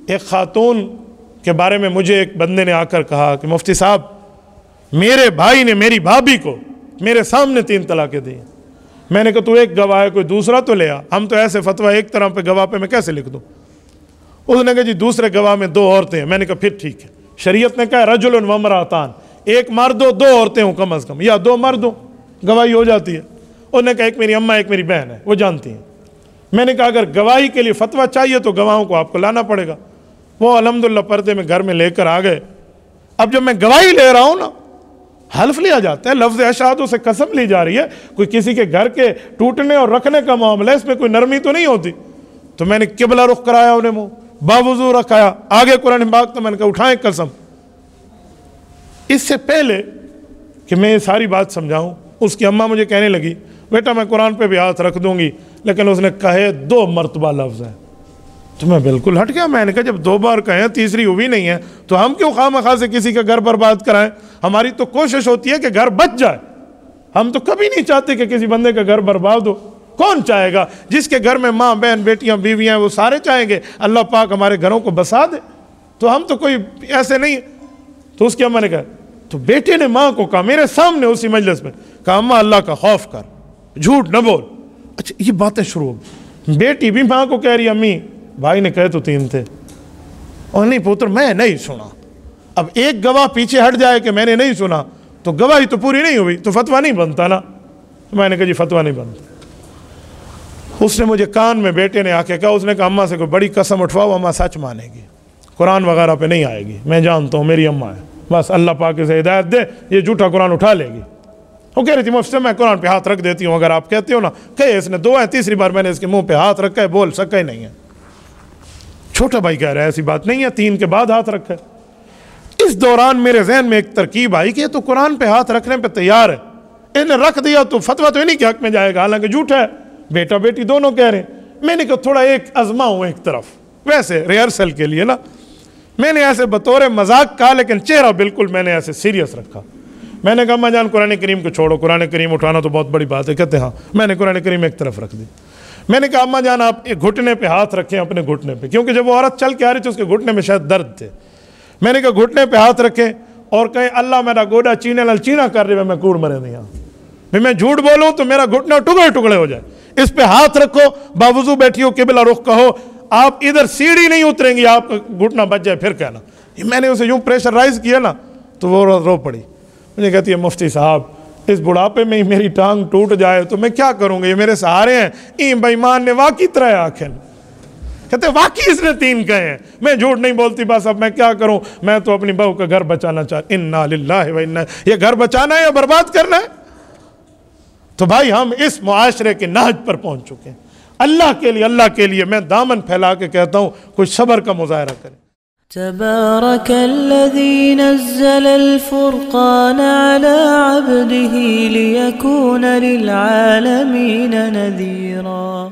ایک خاتون کے بارے میں مجھے ایک بندے نے آ کر کہا کہ مفتی صاحب میرے بھائی نے میری بھابھی کو میرے سامنے 3 طلاقیں دی. میں نے کہا تو ایک گواہ ہے کوئی دوسرا تو لے آ, ہم تو ایسے فتویٰ ایک طرح پہ گواہ پہ میں کیسے لکھ دوں. اس نے کہا جی دوسرے گواہ میں 2 عورتیں ہیں. میں نے کہا پھر ٹھیک ہے, شریعت نے کہا رجل و امرأتان, 1 مرد ہو 2 عورتیں ہوں کم از کم, یا 2 مرد ہوں گواہی ہو جاتی ہے. انہوں نے کہا ایک میری اماں ایک میری بہن ہے, وہ جانتی ہیں. میں نے کہا اگر گواہی کے لیے فتویٰ چاہیے تو گواہوں کو آپ کو لانا پڑے گا. وہ الحمدللہ پردے میں گھر میں لے کر آ گئے. اب جب میں گواہی لے رہا ہوں نا, حلف لیا جاتا ہے, لفظ اشہادوں سے قسم لی جا رہی ہے, کوئی کسی کے گھر کے ٹوٹنے اور رکھنے کا معاملہ ہے, اس میں کوئی نرمی تو نہیں ہوتی. تو میں نے قبلہ رخ کرایا, انہیں منہ باوضو رکھایا, آگے قرآن پاک, تو میں نے کہا اٹھائیں قسم. اس سے پہلے کہ میں یہ ساری بات سمجھاؤں, اس کی اماں مجھے کہنے لگی بیٹا میں قرآن پہ بھی ہاتھ رکھ دوں گی, لیکن اس نے کہے 2 مرتبہ لفظ ہیں. تو میں بالکل ہٹ گیا. میں نے کہا جب 2 بار کہیں, تیسری ہوئی نہیں ہے, تو ہم کیوں خواہ سے کسی کا گھر برباد کرائیں. ہماری تو کوشش ہوتی ہے کہ گھر بچ جائے. ہم تو کبھی نہیں چاہتے کہ کسی بندے کا گھر برباد ہو. کون چاہے گا؟ جس کے گھر میں ماں بہن بیٹیاں بیویاں وہ سارے چاہیں گے اللہ پاک ہمارے گھروں کو بسا دے. تو ہم تو کوئی ایسے نہیں. تو اس کی اماں نے کہا, تو بیٹے نے ماں کو کہا میرے سامنے اسی مجلس میں, کہا اماں اللہ کا خوف کر, جھوٹ نہ بول. اچھا یہ باتیں شروع ہو. بیٹی بھی ماں کو کہہ رہی امی بھائی نے کہے تو 3 تھے. اور نہیں پتر میں نہیں سنا. اب ایک گواہ پیچھے ہٹ جائے کہ میں نے نہیں سنا, تو گواہی تو پوری نہیں ہوئی, تو فتویٰ نہیں بنتا نا. میں نے کہا جی فتویٰ نہیں بنتا. اس نے مجھے کان میں بیٹے نے آ کے کہا, اس نے کہا اماں سے کوئی بڑی قسم اٹھواؤ, اماں سچ مانے گی, قرآن وغیرہ پہ نہیں آئے گی. میں جانتا ہوں میری اماں ہے, بس اللہ پاک اسے ہدایت دے, یہ جھوٹا قرآن اٹھا لے گی. وہ کہہ رہی تھی مفتی میں قرآن پہ ہاتھ رکھ دیتی ہوں, اگر آپ کہتے ہو نا. کہے اس نے 2 ہیں, تیسری بار میں نے اس کے منہ پہ ہاتھ رکھا ہے, بول سکا ہی نہیں ہے. چھوٹا بھائی کہہ رہا ہے ایسی بات نہیں ہے, 3 کے بعد ہاتھ رکھا ہے. اس دوران میرے ذہن میں ایک ترکیب آئی کہ یہ تو قرآن پہ ہاتھ رکھنے پہ تیار ہے, انہیں رکھ دیا تو فتویٰ تو انہیں کے حق میں جائے گا, حالانکہ جھوٹا ہے. بیٹا بیٹی دونوں کہہ رہے ہیں. میں نے کہا تھوڑا ایک آزماؤں ایک طرف, ویسے ریہرسل کے لیے نا. میں نے ایسے بطور مذاق کہا, لیکن چہرہ بالکل میں نے ایسے سیریس رکھا. میں نے کہا اماں جان قرآن کریم کو چھوڑو, قرآن کریم اٹھانا تو بہت بڑی بات ہے. کہتے ہاں. میں نے قرآن کریم ایک طرف رکھ دی. میں نے کہا اماں جان آپ گھٹنے پہ ہاتھ رکھیں, اپنے گھٹنے پہ, کیونکہ جب وہ عورت چل کے آ رہی تھی اس کے گھٹنے میں شاید درد تھے. میں نے کہا گھٹنے پہ ہاتھ رکھیں اور کہیں اللہ میرا گوڈا چینے لال چینا کر رہی ہے, میں کوڑ مرے نہیں. میں جھوٹ بولوں تو میرا گھٹنا ٹکڑے ٹکڑے ہو جائے. اس پہ ہاتھ رکھو, باوضو بیٹھی ہو, قبلہ رخ کہو, آپ ادھر سیڑھی نہیں اتریں گی, آپ گھٹنا بچ جائے پھر کہنا. میں نے اسے یوں پریشرائز کیا نا تو وہ رو پڑی. مجھے کہتی ہے مفتی صاحب اس بڑھاپے میں ہی میری ٹانگ ٹوٹ جائے تو میں کیا کروں گی, یہ میرے سہارے ہیں. این بے ایمان نے واقعی 3 آنکھیں. کہتے واقعی اس نے 3 کہے ہیں, میں جھوٹ نہیں بولتی, بس اب میں کیا کروں, میں تو اپنی بہو کا گھر بچانا چاہتی. انا للہ و انا, یہ گھر بچانا ہے یا برباد کرنا ہے؟ تو بھائی ہم اس معاشرے کے نہج پر پہنچ چکے ہیں. اللہ کے لیے میں دامن پھیلا کے کہتا ہوں کوئی صبر کا مظاہرہ کرے. تبارك الذي نزل الفرقان على عبده ليكون للعالمين نذيرا.